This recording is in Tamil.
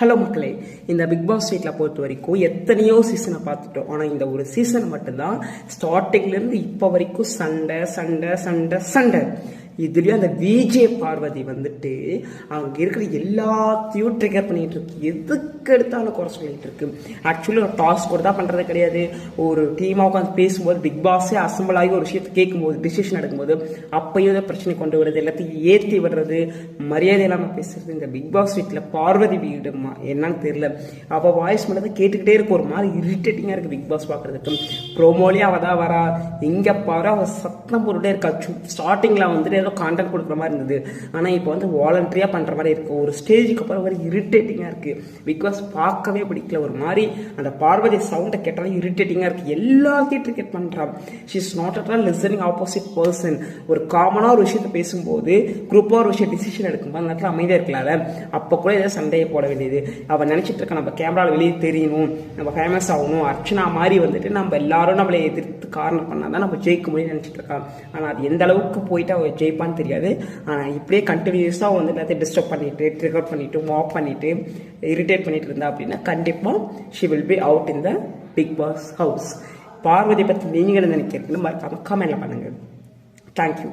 ஹலோ மக்களே, இந்த பிக் பாஸ் வீட்டில் பொறுத்த வரைக்கும் எத்தனையோ சீசனை பார்த்துட்டோம். ஆனால் இந்த ஒரு சீசன் மட்டும்தான் ஸ்டார்டிங்லேருந்து இப்போ வரைக்கும் சண்டை சண்டை சண்டை சண்டை. இதுலயும் அந்த விஜய் பார்வதி வந்துட்டு அவங்க இருக்கிற எல்லாத்தையும் ட்ரிகர் பண்ணிட்டு இருக்கு. எதுக்கு எடுத்தாலும் குறை சொல்லிட்டு இருக்கு. ஆக்சுவலி ஒரு டாஸ்க் கூட தான் பண்றது கிடையாது. ஒரு டீமா உட்காந்து பேசும்போது பிக் பாஸே அசம்பிள் ஆகி ஒரு விஷயத்தை கேட்கும்போது டிசிஷன் எடுக்கும்போது அப்பயும் பிரச்சனை கொண்டு வருது, எல்லாத்தையும் ஏற்றி விடுறது, மரியாதை இல்லாமல் பேசுறது. இந்த பிக் பாஸ் வீட்டில் பார்வதி வீடுமா என்னன்னு தெரியல. அவள் வாய்ஸ் மட்டும் கேட்டுக்கிட்டே இருக்கு. ஒரு மாதிரி இரிட்டேட்டிங்கா இருக்கு பிக் பாஸ் பார்க்கறதுக்கு. ப்ரோமோலயே அவ தான் வரா, இங்க பாரு அவ சத்தம் போட்டுட்டே இருக்கா. ஸ்டார்டிங்ல வந்துட்டு கான்டென்ட் கொடுக்குற மாதிரி இருந்தது. ஆனால் இப்போ வந்து வாலண்டரியா பண்ற மாதிரி இருக்கு. ஒரு ஸ்டேஜுக்கு அப்புறம் ஒரு இரிட்டேட்டிங்கா இருக்கு. பிகாஸ் பார்க்கவே பிடிக்கல. ஒரு மாதிரி அந்த பார்வதி சவுண்டை கேட்டாலும் இரிட்டேட்டிங்கா இருக்கு. எல்லாத்தையும் ட்ரிகெட் பண்றான். She is not at all listening opposite person. ஒரு காமனா ஒரு விஷயத்தை பேசும்போது குரூப்பா ஒரு விஷயம் டிசிஷன் எடுக்கும்போது அந்த நேரத்தில் அமைதியா இருக்கலாம்ல. அப்போ கூட ஏதாவது சண்டையை போட வேண்டியது. அவன் நினைச்சிட்டு இருக்க நம்ம கேமராவில் வெளியே தெரியணும், நம்ம ஃபேமஸ் ஆகணும், அர்ச்சனா மாதிரி வந்துட்டு நம்ம எல்லாரும் நம்மளை எதிர்த்து காரணம் பண்ணாதான் நம்ம ஜெயிக்க முடியும்னு நினைச்சிட்டு இருக்கான். ஆனால் அது எந்த அளவுக்கு போயிட்டு அவ ஜெயிப்பான்னு தெரியாது. ஆனால் இப்படியே கண்டினியூஸாக வந்து எல்லாத்தையும் டிஸ்டர்ப் பண்ணிட்டு ட்ரிகர் பண்ணிட்டு மாப் பண்ணிட்டு இரிட்டேட் பண்ணிட்டு இருந்தா அப்படின்னா கண்டிப்பாக she will be out in the Bigg Boss house. Parvathi பற்றி நீங்கள் நினைக்கிறீங்கன்னு மறக்காம கமெண்ட்ல பண்ணுங்க. தேங்க்யூ.